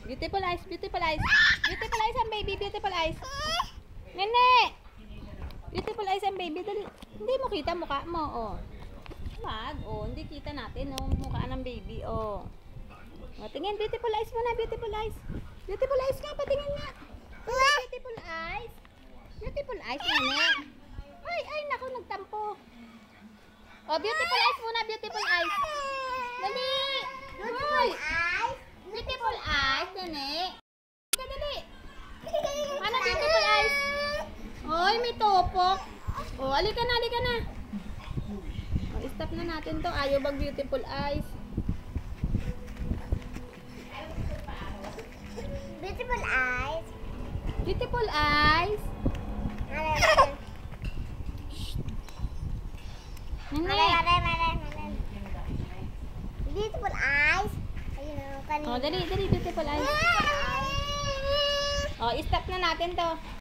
Beautiful eyes, beautiful eyes. Beautiful eyes ang baby, beautiful eyes. Nene! Beautiful eyes ang baby. Dali. Hindi mo kita mukha mo, oh. Wag, oh. Hindi kita natin, oh. Mukha ng baby, oh. O, tingin, beautiful eyes mo na, beautiful eyes. Beautiful eyes nga, patingin nga. Beautiful eyes. Beautiful eyes, nene. Ay, naku, nagtampo. Oh, beautiful eyes muna, beautiful eyes. Dali. Beautiful eyes. Beautiful eyes, nene. Dali. Paano beautiful eyes? Oy, may topok. Oh, alika na, alika na. Oh, stop na natin to. Ayaw bang beautiful eyes? Beautiful eyes. Beautiful eyes. Nene. Beautiful eyes. Ayun o, kanina. Oh, dali, beautiful eyes. Oh, stop na natin to.